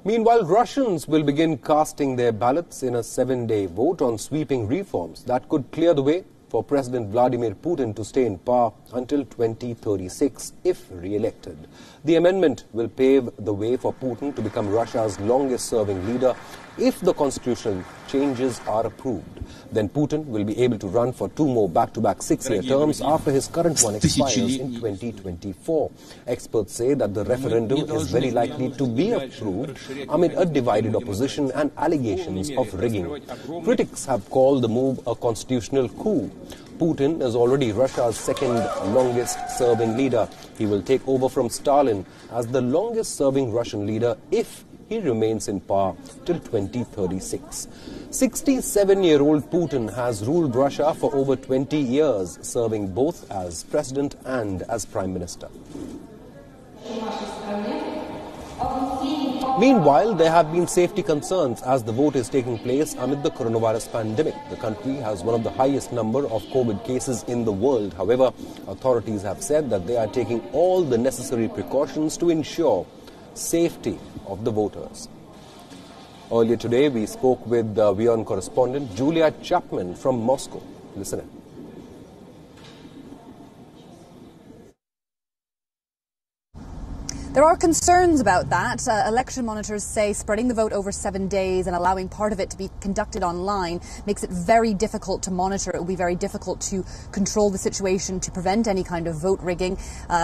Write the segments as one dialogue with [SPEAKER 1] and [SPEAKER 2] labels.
[SPEAKER 1] Meanwhile, Russians will begin casting their ballots in a 7-day vote on sweeping reforms that could clear the way for President Vladimir Putin to stay in power until 2036 if re-elected. The amendment will pave the way for Putin to become Russia's longest-serving leader if the constitutional changes are approved. Then Putin will be able to run for 2 more back-to-back 6-year terms after his current one expires in 2024. Experts say that the referendum is very likely to be approved amid a divided opposition and allegations of rigging. Critics have called the move a constitutional coup. Putin is already Russia's second longest-serving leader. He will take over from Stalin as the longest-serving Russian leader if he remains in power till 2036. 67-year-old Putin has ruled Russia for over 20 years, serving both as president and as prime minister. Meanwhile, there have been safety concerns as the vote is taking place amid the coronavirus pandemic. The country has one of the highest number of COVID cases in the world. However, authorities have said that they are taking all the necessary precautions to ensure safety of the voters. Earlier today, we spoke with WION correspondent Julia Chapman from Moscow. Listen in.
[SPEAKER 2] There are concerns about that. Election monitors say spreading the vote over 7 days and allowing part of it to be conducted online makes it very difficult to monitor. It will be very difficult to control the situation, to prevent any kind of vote rigging.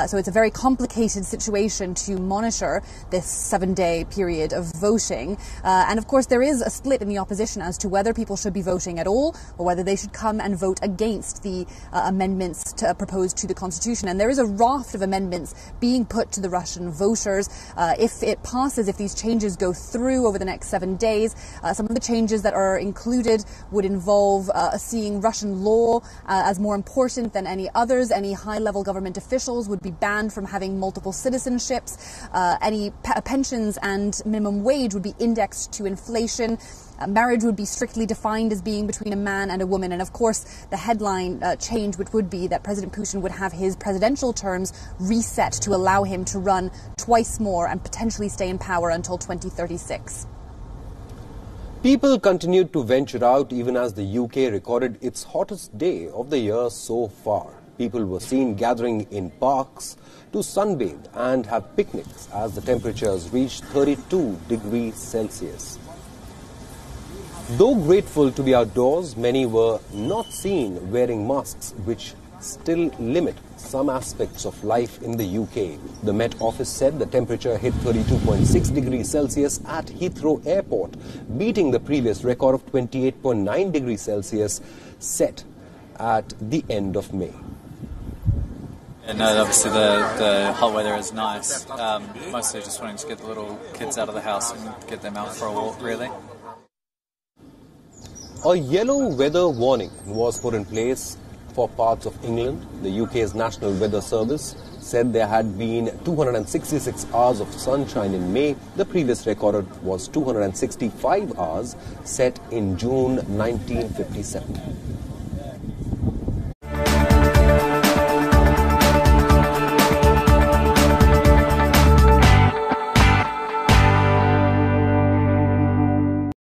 [SPEAKER 2] So it's a very complicated situation to monitor this 7-day period of voting. And of course, there is a split in the opposition as to whether people should be voting at all or whether they should come and vote against the amendments proposed to the Constitution. And there is a raft of amendments being put to the Russian voters. If it passes, if these changes go through over the next 7 days, some of the changes that are included would involve seeing Russian law as more important than any others. Any high-level government officials would be banned from having multiple citizenships. Any pensions and minimum wage would be indexed to inflation. Marriage would be strictly defined as being between a man and a woman. And of course, the headline change which would be that President Putin would have his presidential terms reset to allow him to run twice more and potentially stay in power until 2036.
[SPEAKER 1] People continued to venture out even as the UK recorded its hottest day of the year so far. People were seen gathering in parks to sunbathe and have picnics as the temperatures reached 32 degrees Celsius. Though grateful to be outdoors, many were not seen wearing masks, which still limit some aspects of life in the UK. The Met Office said the temperature hit 32.6 degrees Celsius at Heathrow Airport, beating the previous record of 28.9 degrees Celsius set at the end of May.
[SPEAKER 3] No, obviously the hot weather is nice. Mostly just wanting to get the little kids out of the house and get them out for a walk, really.
[SPEAKER 1] A yellow weather warning was put in place for parts of England. The UK's National Weather Service said there had been 266 hours of sunshine in May. The previous record was 265 hours set in June 1957.